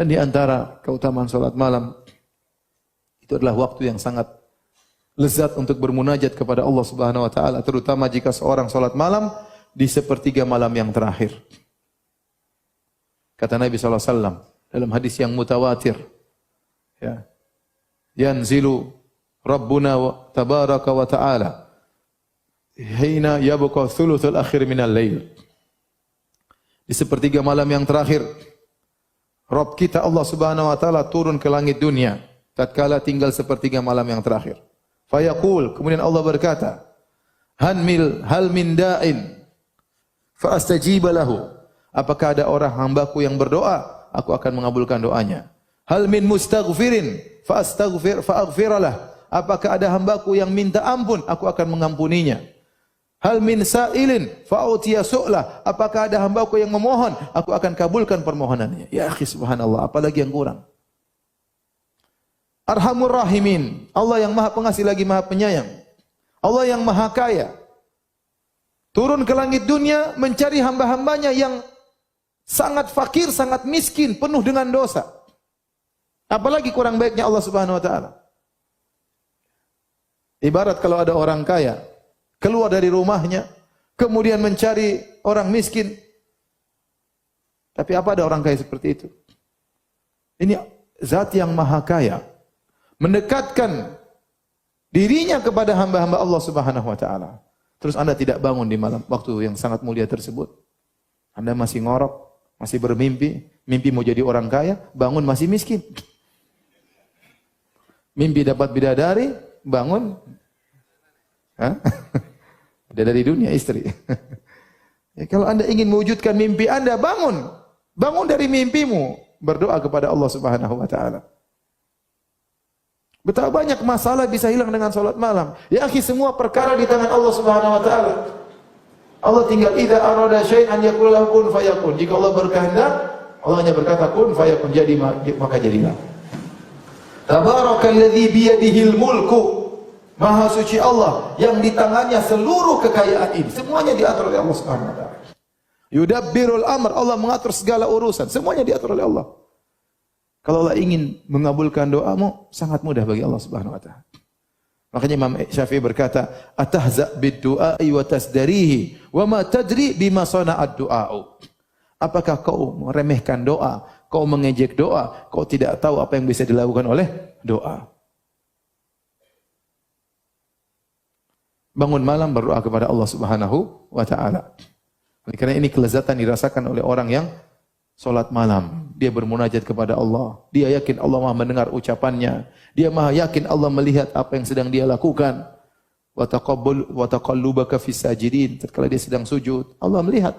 Dan di antara keutamaan salat malam itu adalah waktu yang sangat lezat untuk bermunajat kepada Allah Subhanahu wa taala, terutama jika seorang salat malam di sepertiga malam yang terakhir. Kata Nabi sallallahu alaihi wasallam dalam hadis yang mutawatir, ya. Yanzilu Rabbuna tabaraka wa ta'ala hina yabqa thuluthul akhir minal lail. Di sepertiga malam yang terakhir, Rabb kita Allah Subhanahu wa taala turun ke langit dunia tatkala tinggal sepertiga malam yang terakhir. Fayaqul, kemudian Allah berkata, hal min da'in fa astajiba lahu. Apakah ada orang hambaku yang berdoa, aku akan mengabulkan doanya. Hal min mustaghfirin fa aghfiralah. Apakah ada hambaku yang minta ampun, aku akan mengampuninya. Hal min sa'ilin fa utiya su'lah. Apakah ada hambaku yang memohon, aku akan kabulkan permohonannya. Ya akhi, subhanallah, apalagi yang kurang. Arhamur Rahimin, Allah yang Maha Pengasih lagi Maha Penyayang. Allah yang Maha Kaya. Turun ke langit dunia mencari hamba-hambanya yang sangat fakir, sangat miskin, penuh dengan dosa. Apalagi kurang baiknya Allah Subhanahu wa taala. Ibarat kalau ada orang kaya keluar dari rumahnya kemudian mencari orang miskin. Tapi apa ada orang kaya seperti itu? Ini zat yang Maha Kaya mendekatkan dirinya kepada hamba-hamba Allah Subhanahu wa taala. Terus Anda tidak bangun di malam waktu yang sangat mulia tersebut. Anda masih ngorok, masih bermimpi, mimpi mau jadi orang kaya, bangun masih miskin. Mimpi dapat bidadari, bangun bidadari dunia istri. Ya, kalau Anda ingin mewujudkan mimpi Anda, bangun. Bangun dari mimpimu, berdoa kepada Allah Subhanahu wa taala. Betapa banyak masalah bisa hilang dengan salat malam. Ya akhi, semua perkara di tangan Allah Subhanahu wa taala. Allah tinggal idza arada syai'an yaqul lahu kun fayakun. Jika Allah berkehendak, Allah hanya berkata kun fayakun, jadi maka jadilah. Tabarakalladzi biyadihil mulku. Maha suci Allah yang di tangannya seluruh kekayaan ini. Semuanya diatur oleh Allah Subhanahu wa taala. Yudabbirul amr, Allah mengatur segala urusan. Semuanya diatur oleh Allah. Kalau Allah ingin mengabulkan doamu, sangat mudah bagi Allah Subhanahu wa taala. Makanya Imam Syafi'i berkata, "Atahza bid-du'ai wa tasdarihi, wa ma tadri bima sana'ad du'a'u." Apakah kau meremehkan doa, kau mengejek doa, kau tidak tahu apa yang bisa dilakukan oleh doa. Bangun malam berdoa kepada Allah Subhanahu wa taala. Karena ini kelezatan dirasakan oleh orang yang salat malam. Dia bermunajat kepada Allah. Dia yakin Allah Maha mendengar ucapannya. Dia Maha yakin Allah melihat apa yang sedang dia lakukan. Wa taqallubaka fis sajidin. Tatkala dia sedang sujud, Allah melihat.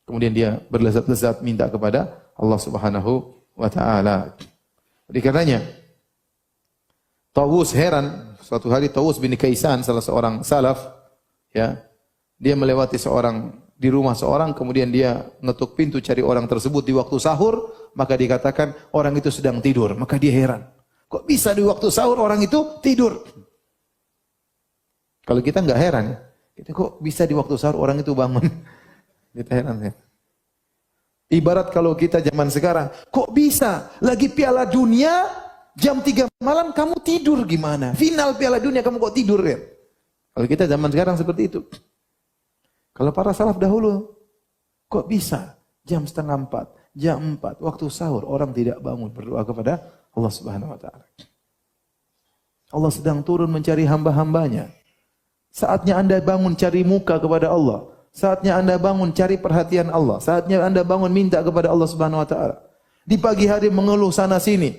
Kemudian dia berlezat-lezat minta kepada Allah Subhanahu wa taala. Oleh karenanya Tawus heran, suatu hari Tawus bin Kaisan, salah seorang salaf, ya, dia melewati di rumah seorang, kemudian dia ngetuk pintu cari orang tersebut di waktu sahur, maka dikatakan orang itu sedang tidur. Maka dia heran, kok bisa di waktu sahur orang itu tidur? Kalau kita enggak heran, kita kok bisa di waktu sahur orang itu bangun? Kita heran ya. Ibarat kalau kita zaman sekarang, kok bisa lagi Piala Dunia jam 3 malam kamu tidur gimana? Final Piala Dunia kamu kok tidur ya? Kalau kita zaman sekarang seperti itu. Kalau para salaf dahulu, kok bisa jam 3:30, jam 4, waktu sahur orang tidak bangun berdoa kepada Allah Subhanahu wa taala. Allah sedang turun mencari hamba-hambanya. Saatnya Anda bangun cari muka kepada Allah. Saatnya Anda bangun cari perhatian Allah. Saatnya Anda bangun minta kepada Allah Subhanahu wa taala. Di pagi hari mengeluh sana sini.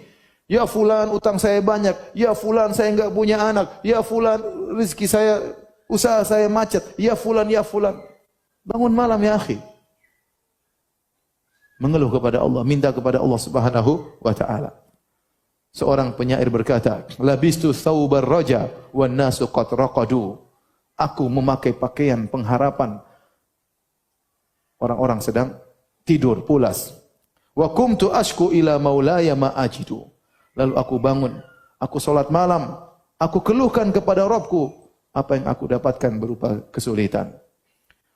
Ya fulan utang saya banyak. Ya fulan saya enggak punya anak. Ya fulan rezeki saya, usaha saya macet. Ya fulan, ya fulan. Bangun malam ya akhi. Mengeluh kepada Allah, minta kepada Allah Subhanahu wa taala. Seorang penyair berkata, "Labistu thawbar raja wan nasu qad raqadu." Aku memakai pakaian pengharapan. Orang-orang sedang tidur pulas. Wa kumtu ashku ila maulaya ma ajidu. Lalu aku bangun, aku salat malam, aku keluhkan kepada Rabbku apa yang aku dapatkan berupa kesulitan.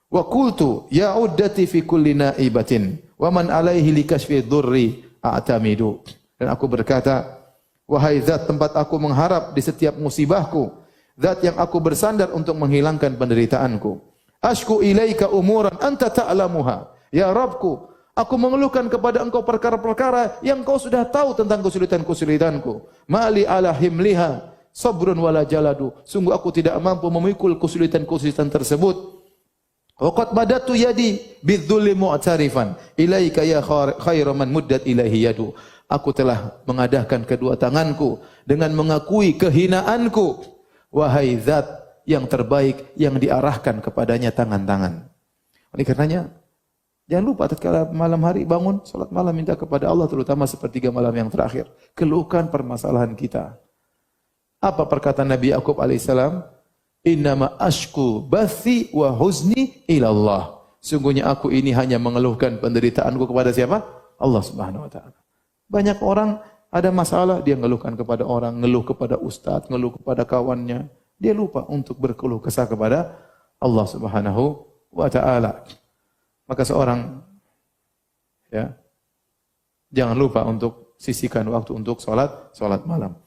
Wa qultu ya uddati fi kulli naibatin wa man alaihi likashfi dhurri a'tamidu. Dan aku berkata, wahai zat tempat aku mengharap di setiap musibahku, zat yang aku bersandar untuk menghilangkan penderitaanku. Ashku ilaika umuran anta ta'lamuha. Ya Rabbku, aku mengeluhkan kepada engkau perkara-perkara yang kau sudah tahu tentang kesulitan-kesulitanku. Mali ala himliha sabrun wala jaladu. Sungguh aku tidak mampu memikul kesulitan-kesulitan tersebut. Waqad badatu yadi bidzulli mu'tarifan ilaika ya khairu man muddat ilaihi yadu. Aku telah mengadahkan kedua tanganku dengan mengakui kehinaanku. Wahai zat yang terbaik yang diarahkan kepadanya tangan-tangan. Oleh karenanya, jangan lupa tatkala malam hari bangun salat malam minta kepada Allah, terutama sepertiga malam yang terakhir. Keluhkan permasalahan kita. Apa perkataan Nabi Yakub alaihissalam? Innama ashku bathi wa huzni ilallah. Sungguhnya aku ini hanya mengeluhkan penderitaanku kepada siapa? Allah Subhanahu wa taala. Banyak orang ada masalah, dia ngeluhkan kepada orang, ngeluh kepada ustaz, ngeluh kepada kawannya. Dia lupa untuk berkeluh kesah kepada Allah Subhanahu wa taala. Maka seorang jangan lupa untuk sisihkan waktu untuk salat malam.